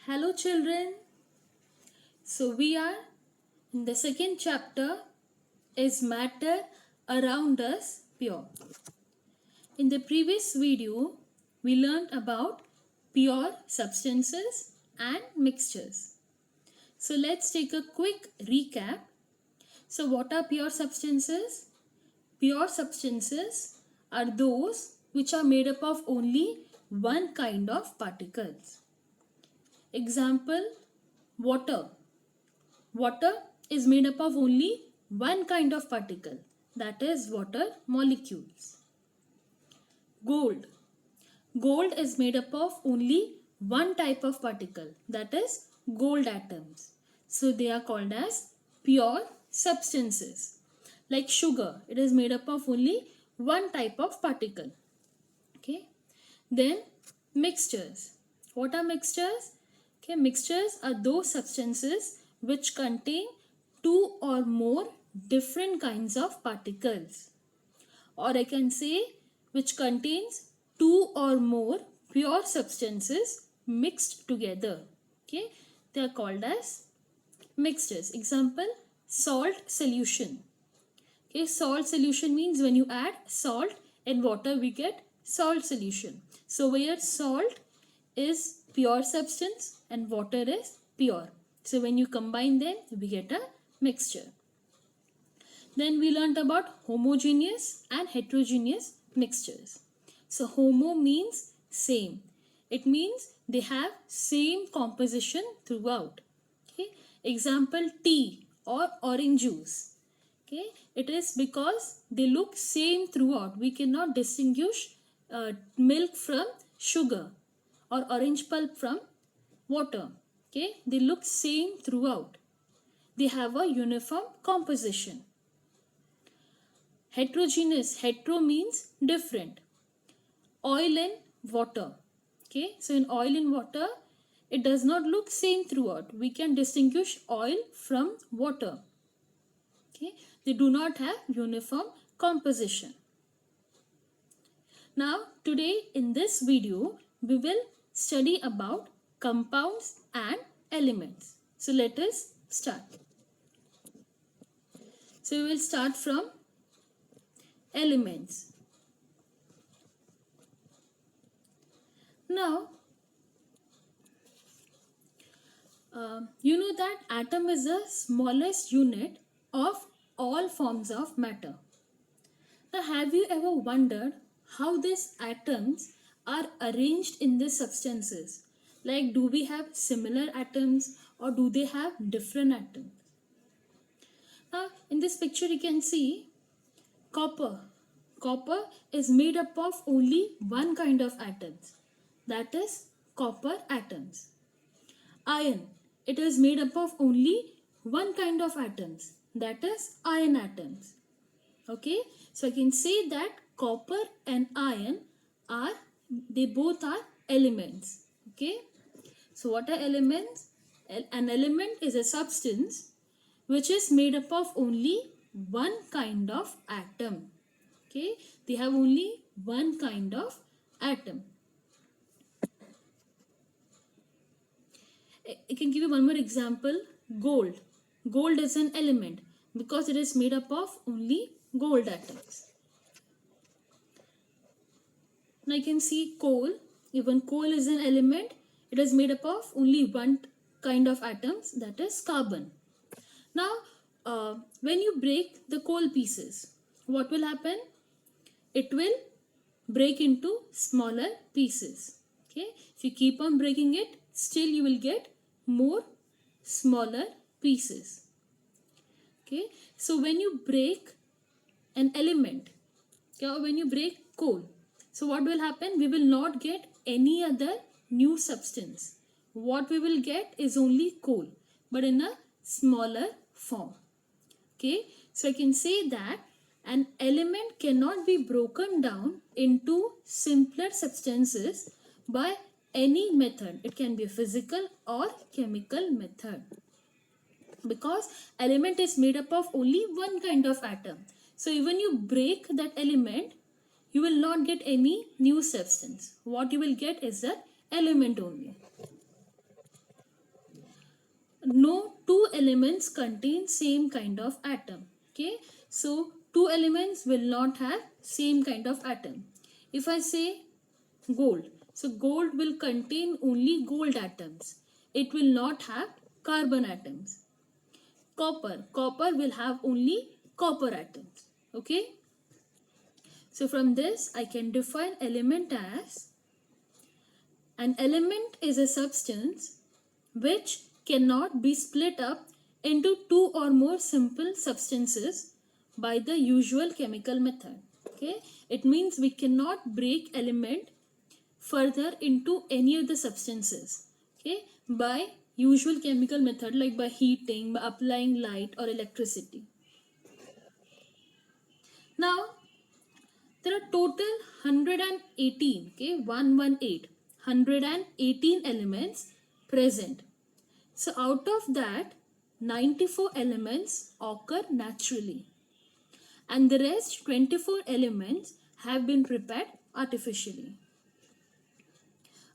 Hello children. So we are in the second chapter, is matter around us pure? In the previous video we learned about pure substances and mixtures. So let's take a quick recap. So what are pure substances? Pure substances are those which are made up of only one kind of particles. Example, water. Water is made up of only one kind of particle, that is water molecules. Gold. Gold is made up of only one type of particle, that is gold atoms. So they are called as pure substances. Like sugar, it is made up of only one type of particle. Okay. Then mixtures. What are mixtures? Okay, mixtures are those substances which contain two or more different kinds of particles, or I can say which contains two or more pure substances mixed together. Okay, they are called as mixtures. Example, salt solution. Okay, salt solution means when you add salt and water we get salt solution. So where salt is pure substance and water is pure. So when you combine them we get a mixture. Then we learnt about homogeneous and heterogeneous mixtures. So homo means same. It means they have same composition throughout. Okay. Example, tea or orange juice. Okay, it is because they look same throughout. We cannot distinguish milk from sugar or orange pulp from water. Okay, they look same throughout. They have a uniform composition. Heterogeneous, hetero means different. Oil and water. Okay, so in oil and water, it does not look same throughout. We can distinguish oil from water. Okay, they do not have uniform composition. Now today in this video we will study about compounds and elements. So let us start. So we will start from elements. Now you know that atom is the smallest unit of all forms of matter. Now have you ever wondered how these atoms are arranged in these substances? Like, do we have similar atoms or do they have different atoms? Now in this picture you can see copper. Copper is made up of only one kind of atoms, that is copper atoms. Iron, it is made up of only one kind of atoms, that is iron atoms. Okay, so I can say that copper and iron they both are elements. Okay, so what are elements? An element is a substance which is made up of only one kind of atom. Okay, they have only one kind of atom. I can give you one more example. Gold. Gold is an element because it is made up of only gold atoms. Now you can see coal. Even coal is an element. It is made up of only one kind of atoms, that is carbon. Now when you break the coal pieces, what will happen? It will break into smaller pieces. Okay, if you keep on breaking it, still you will get more smaller pieces. Okay, so when you break an element, okay, or when you break coal, so what will happen? We will not get any other new substance. What we will get is only coal, but in a smaller form. Okay, so I can say that an element cannot be broken down into simpler substances by any method. It can be a physical or chemical method, because element is made up of only one kind of atom. So even you break that element, you will not get any new substance. What you will get is that element only. elements contain same kind of atom. Okay, so two elements will not have same kind of atom. If I say gold, so gold will contain only gold atoms. It will not have carbon atoms. Copper will have only copper atoms. Okay, so from this I can define element as: an element is a substance which cannot be split up into two or more simple substances by the usual chemical method. Okay, it means we cannot break element further into any of the substances, okay, by usual chemical method, like by heating, by applying light or electricity. Now there are total 118, okay, 118 elements present. So out of that, 94 elements occur naturally, and the rest 24 elements have been prepared artificially.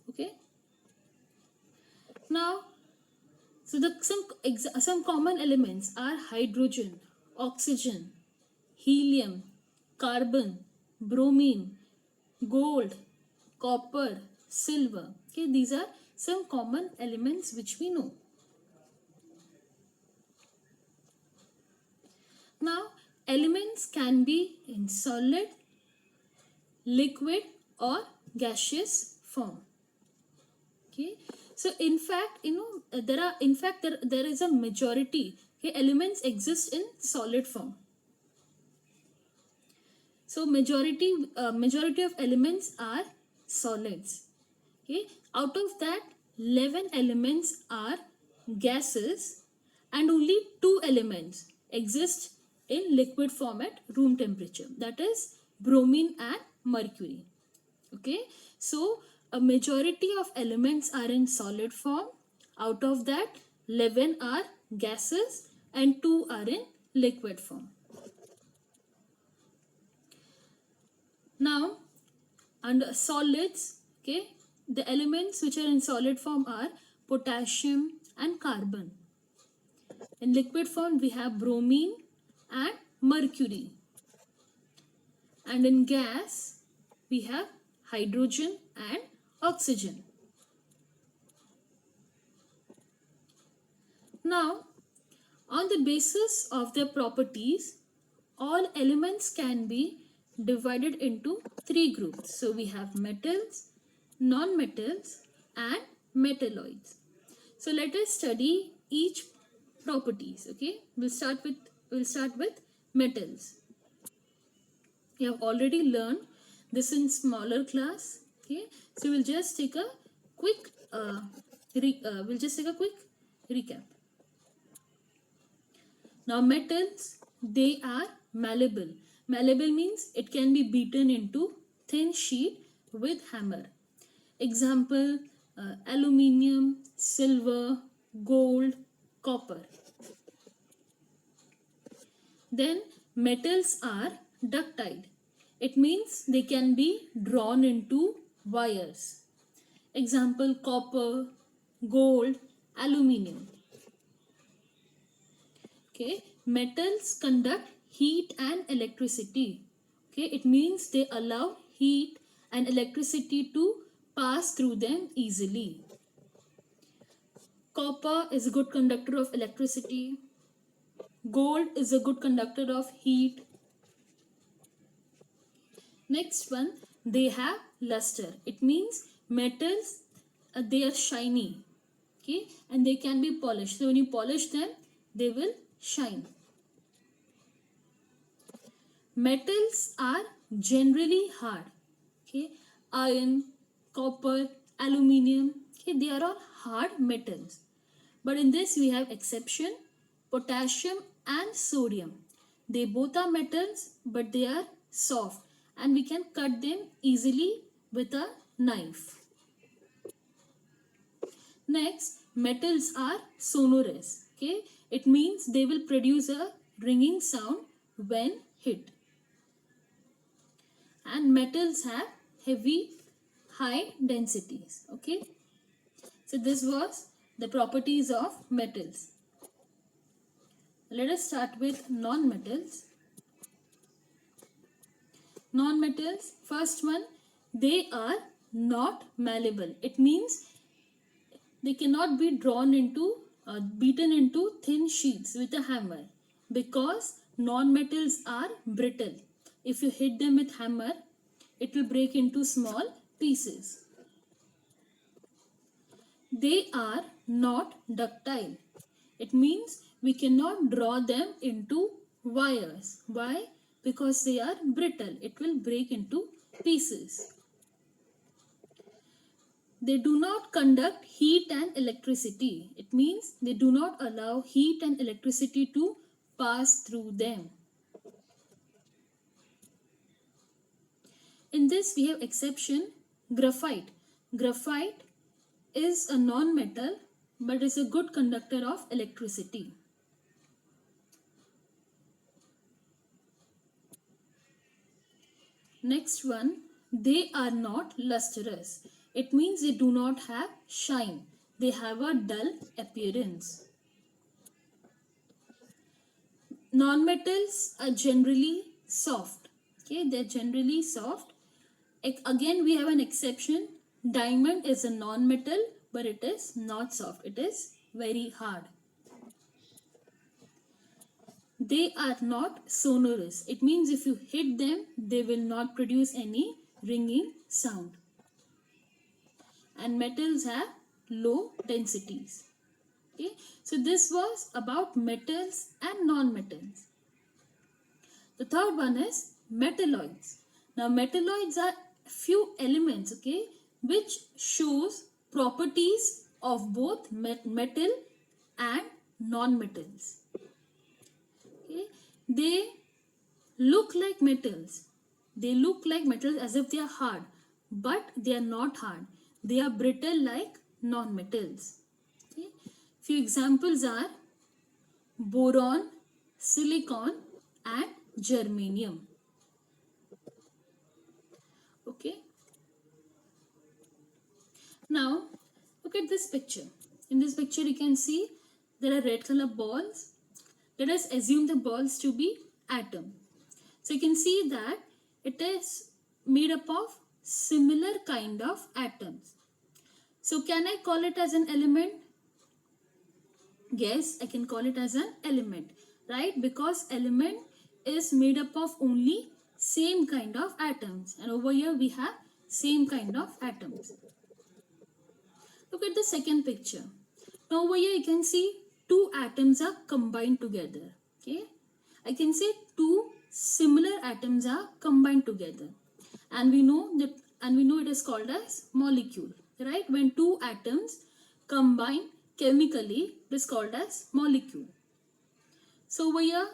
Okay. Now, so some common elements are hydrogen, oxygen, helium, carbon, bromine, gold, copper, silver. Okay, these are some common elements which we know. Now, elements can be in solid, liquid or gaseous form. Okay, so in fact, there is a majority, okay, elements exist in solid form. So majority of elements are solids. Okay, out of that 11 elements are gases, and only 2 elements exist in liquid form at room temperature, that is bromine and mercury. Okay, so a majority of elements are in solid form. Out of that 11 are gases and 2 are in liquid form. Now under solids, okay, the elements which are in solid form are potassium and carbon. In liquid form we have bromine and mercury, and in gas we have hydrogen and oxygen. Now, on the basis of their properties, all elements can be divided into 3 groups. So we have metals, non-metals and metalloids. So let us study each properties. Okay, we'll start with metals. We have already learned this in smaller class. Okay, so we'll just take a quick recap. Now metals, they are malleable. Malleable means it can be beaten into thin sheet with hammer. Example, aluminium, silver, gold, copper. Then metals are ductile. It means they can be drawn into wires. Example, copper, gold, aluminium. Okay, metals conduct heat and electricity. Okay, it means they allow heat and electricity to pass through them easily. Copper is a good conductor of electricity. Gold is a good conductor of heat. Next one, they have luster. It means metals, they are shiny. Okay, and they can be polished. So when you polish them, they will shine. Metals are generally hard. Okay, iron, copper, aluminium, okay, they are all hard metals. But in this we have exception, potassium and sodium. They both are metals, but they are soft and we can cut them easily with a knife. Next, metals are sonorous. Okay, it means they will produce a ringing sound when hit. And metals have heavy, high densities. Okay, so this was the properties of metals. Let us start with non-metals. Non-metals, first one, they are not malleable. It means they cannot be beaten into thin sheets with a hammer, because non-metals are brittle. If you hit them with hammer, it will break into small pieces. They are not ductile. It means we cannot draw them into wires. Why? Because they are brittle. It will break into pieces. They do not conduct heat and electricity. It means they do not allow heat and electricity to pass through them. In this we have exception, graphite. Graphite is a non-metal but is a good conductor of electricity. Next one, they are not lustrous. It means they do not have shine. They have a dull appearance. Non-metals are generally soft. Okay, they're generally soft. Again, we have an exception. Diamond is a non-metal, but it is not soft. It is very hard. They are not sonorous. It means if you hit them, they will not produce any ringing sound. And metals have low densities. Okay, so this was about metals and non-metals. The third one is metalloids. Now metalloids are few elements, okay, which shows properties of both metal and non-metals. Okay, they look like metals. They look like metals as if they are hard, but they are not hard. They are brittle like non-metals. Okay. Few examples are boron, silicon and germanium. Okay. Now look at this picture. In this picture you can see there are red color balls. Let us assume the balls to be atom. So you can see that it is made up of similar kind of atoms. So can I call it as an element? Yes, I can call it as an element, right? Because element is made up of only same kind of atoms, and over here we have same kind of atoms. Look at the second picture. Now over here you can see two atoms are combined together. Okay, I can say two similar atoms are combined together, and we know it is called as molecule, right? When two atoms combine chemically, it is called as molecule. So over here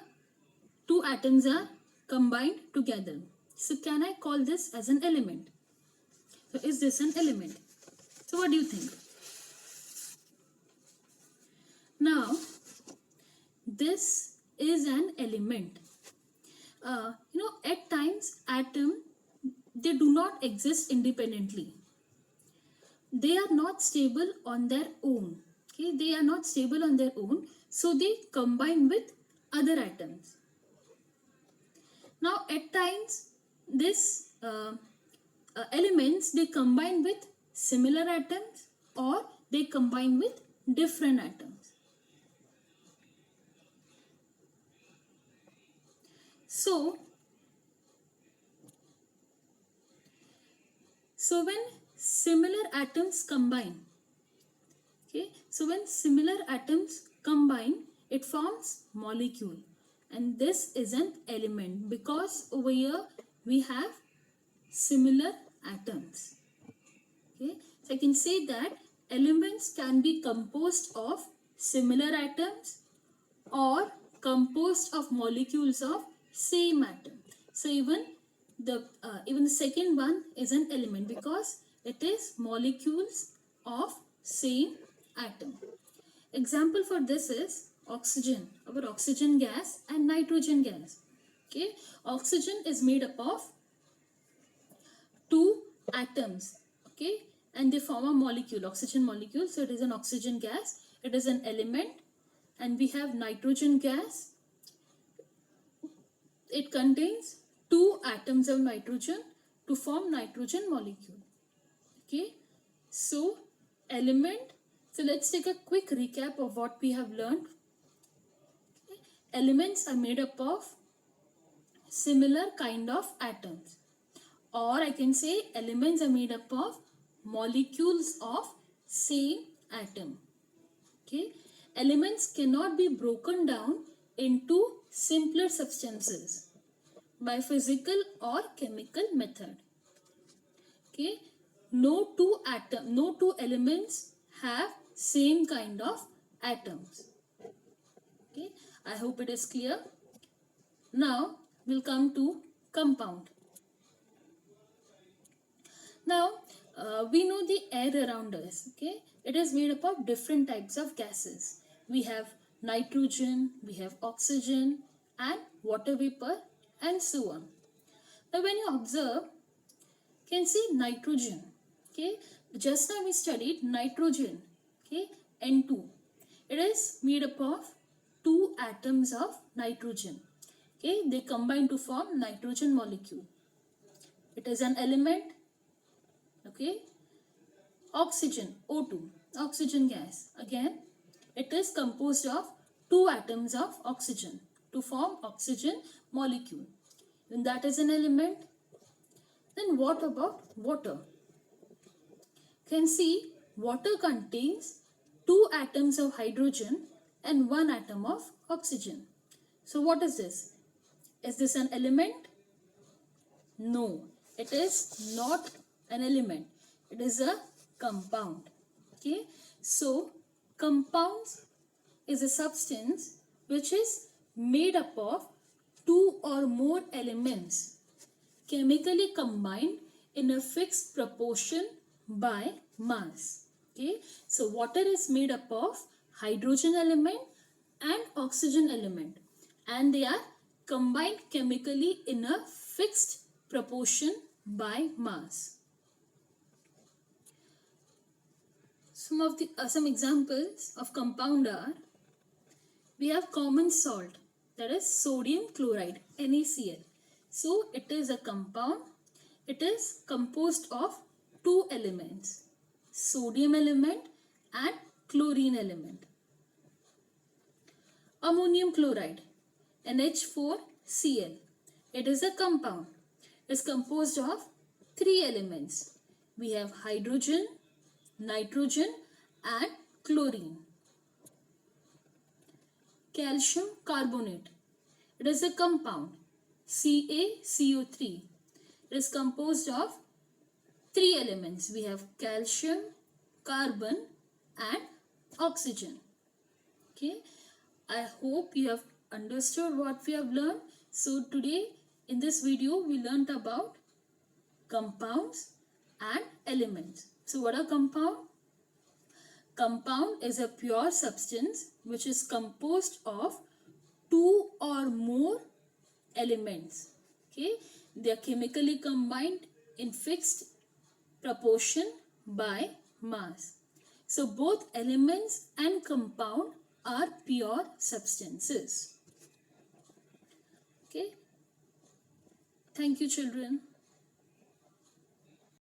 two atoms are combined together. So can I call this as an element? So is this an element? So what do you think? Now this is an element. At times atom, they do not exist independently. They are not stable on their own. Okay, they are not stable on their own, so they combine with other atoms. Now at times this elements, they combine with similar atoms or they combine with different atoms. So when similar atoms combine, okay, so when similar atoms combine, it forms molecule, and this is an element because over here we have similar atoms. Okay, so I can say that elements can be composed of similar atoms or composed of molecules of same atom. So even the second one is an element because it is molecules of same atom. Example for this is oxygen, our oxygen gas and nitrogen gas. Okay, oxygen is made up of two atoms, okay, and they form a molecule, oxygen molecule. So it is an oxygen gas. It is an element, and we have nitrogen gas. It contains 2 atoms of nitrogen to form nitrogen molecule. Okay, so element. So let's take a quick recap of what we have learned. Okay. Elements are made up of similar kind of atoms, or I can say elements are made up of molecules of same atom. Okay, elements cannot be broken down into simpler substances by physical or chemical method. Okay, no two elements have same kind of atoms. Okay, I hope it is clear. Now we'll come to compound. Now we know the air around us. Okay, it is made up of different types of gases. We have nitrogen, we have oxygen, and water vapor, and so on. Now when you observe, you can see nitrogen. Okay, just now we studied nitrogen. Okay, N2. It is made up of 2 atoms of nitrogen. Okay, they combine to form nitrogen molecule. It is an element. Okay, oxygen, O2, oxygen gas. Again, it is composed of 2 atoms of oxygen to form oxygen molecule. When that is an element, then what about water? You can see water contains 2 atoms of hydrogen and 1 atom of oxygen. So what is this? Is this an element? No, it is not an element. It is a compound. Okay, so compounds is a substance which is made up of 2 or more elements chemically combined in a fixed proportion by mass. Okay, so water is made up of hydrogen element and oxygen element, and they are combined chemically in a fixed proportion by mass. Some examples of compound are, we have common salt, that is sodium chloride, NaCl. So it is a compound. It is composed of 2 elements, sodium element and chlorine element. Ammonium chloride, NH4Cl. It is a compound. It is composed of 3 elements. We have hydrogen, nitrogen and chlorine. Calcium carbonate. It is a compound, CaCO3. It is composed of 3 elements. We have calcium, carbon and oxygen. Okay, I hope you have understood what we have learned. So today in this video we learnt about compounds and elements. So what are compound? Compound is a pure substance which is composed of 2 or more elements. Okay, they are chemically combined in fixed proportion by mass. So both elements and compound are pure substances. Okay, thank you children.